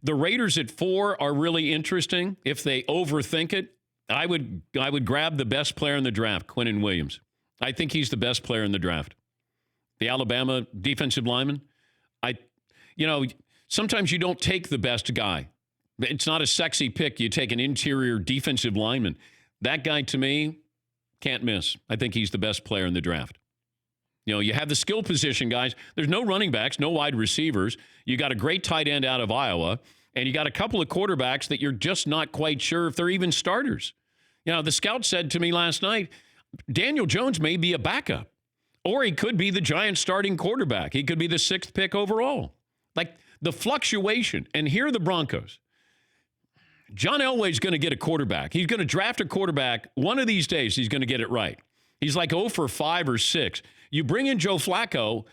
The Raiders at 4 are really interesting. If they overthink it, I would grab the best player in the draft, Quinnen Williams. I think he's the best player in the draft. The Alabama defensive lineman. Sometimes you don't take the best guy. It's not a sexy pick. You take an interior defensive lineman. That guy, to me, can't miss. I think he's the best player in the draft. You have the skill position guys. There's no running backs, no wide receivers. You got a great tight end out of Iowa, and you got a couple of quarterbacks that you're just not quite sure if they're even starters. The scout said to me last night, Daniel Jones may be a backup, or he could be the Giants' starting quarterback. He could be the 6th pick overall. Like the fluctuation. And here are the Broncos. John Elway's going to get a quarterback. He's going to draft a quarterback. One of these days, he's going to get it right. He's like 0 for 5 or 6. You bring in Joe Flacco,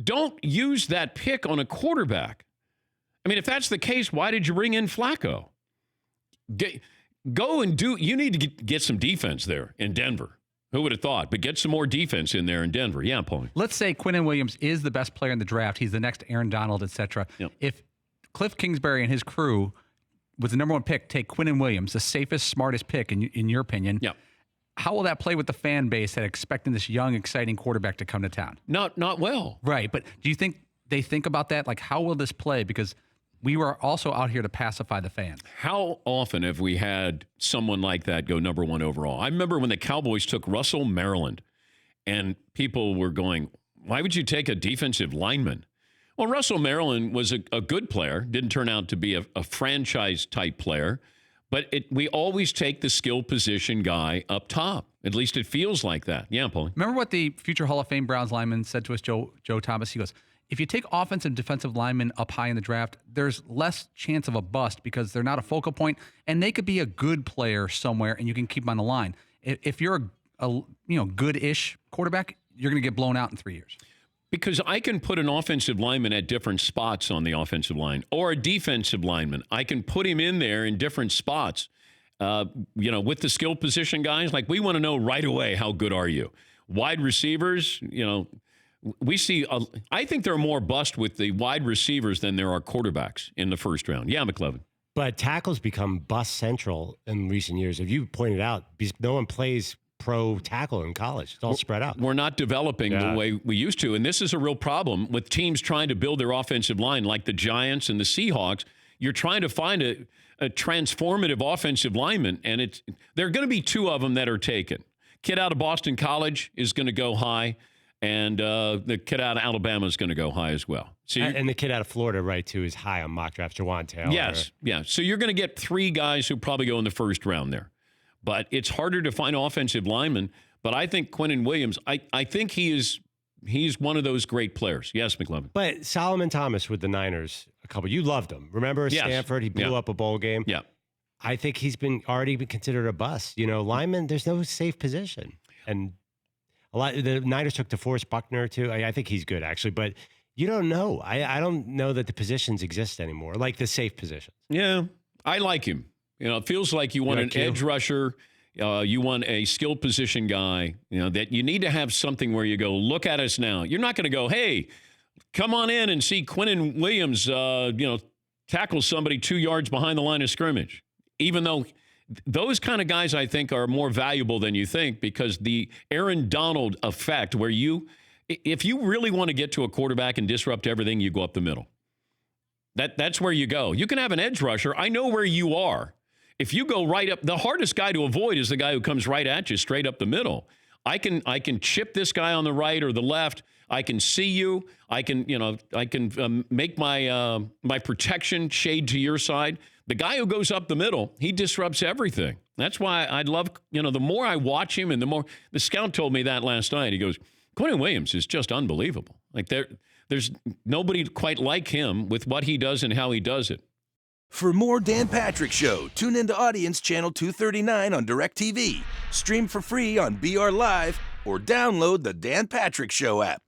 don't use that pick on a quarterback. I mean, if that's the case, why did you bring in Flacco? You need to get some defense there in Denver. Who would have thought? But get some more defense in there in Denver. Yeah, Paulie. Let's say Quinnen Williams is the best player in the draft. He's the next Aaron Donald, et cetera. Yep. If Cliff Kingsbury and his crew, with the number 1 pick, take Quinnen Williams, the safest, smartest pick, in your opinion, yeah. How will that play with the fan base that expecting this young, exciting quarterback to come to town? Not well. Right, but do you think they think about that? Like, how will this play? Because we were also out here to pacify the fans. How often have we had someone like that go number 1 overall? I remember when the Cowboys took Russell Maryland, and people were going, why would you take a defensive lineman? Well, Russell Maryland was a good player, didn't turn out to be a franchise-type player, but we always take the skill position guy up top. At least it feels like that. Yeah, Paulie. Remember what the future Hall of Fame Browns lineman said to us, Joe Thomas? He goes, if you take offensive and defensive linemen up high in the draft, there's less chance of a bust because they're not a focal point, and they could be a good player somewhere, and you can keep them on the line. If you're a good-ish quarterback, you're going to get blown out in 3 years. Because I can put an offensive lineman at different spots on the offensive line, or a defensive lineman. I can put him in there in different spots. With the skill position guys, like we want to know right away, how good are you? Wide receivers, we see, I think there are more bust with the wide receivers than there are quarterbacks in the first round. Yeah, McLevin. But tackles become bust central in recent years. As you pointed out, because no one plays pro tackle in college. It's all spread out. We're not developing the way we used to. And this is a real problem with teams trying to build their offensive line like the Giants and the Seahawks. You're trying to find a transformative offensive lineman, and there are going to be 2 of them that are taken. Kid out of Boston College is going to go high, and the kid out of Alabama is going to go high as well. So and the kid out of Florida, right, too, is high on mock drafts, Jawan Taylor. Yes, yeah. So you're going to get 3 guys who probably go in the first round there. But it's harder to find offensive linemen. But I think Quinnen Williams, I think he's one of those great players. Yes, McLevin. But Solomon Thomas with the Niners, you loved him. Remember Stanford? He blew up a bowl game. Yeah. I think he's already been considered a bust. Lineman, there's no safe position. And the Niners took DeForest Buckner, too. I think he's good, actually. But you don't know. I don't know that the positions exist anymore, like the safe positions. Yeah, I like him. It feels like you want an edge rusher. You want a skill position guy, that you need to have something where you go, look at us now. You're not going to go, hey, come on in and see Quinnen Williams, tackle somebody 2 yards behind the line of scrimmage. Even though those kind of guys, I think, are more valuable than you think, because the Aaron Donald effect, where if you really want to get to a quarterback and disrupt everything, you go up the middle. That's where you go. You can have an edge rusher. I know where you are. If you go right up, the hardest guy to avoid is the guy who comes right at you, straight up the middle. I can chip this guy on the right or the left. I can see you. I can make my protection shade to your side. The guy who goes up the middle, he disrupts everything. That's why I love, the more I watch him, and the scout told me that last night. He goes, Quinnen Williams is just unbelievable. Like there's nobody quite like him with what he does and how he does it. For more Dan Patrick Show, tune into Audience Channel 239 on DirecTV. Stream for free on BR Live or download the Dan Patrick Show app.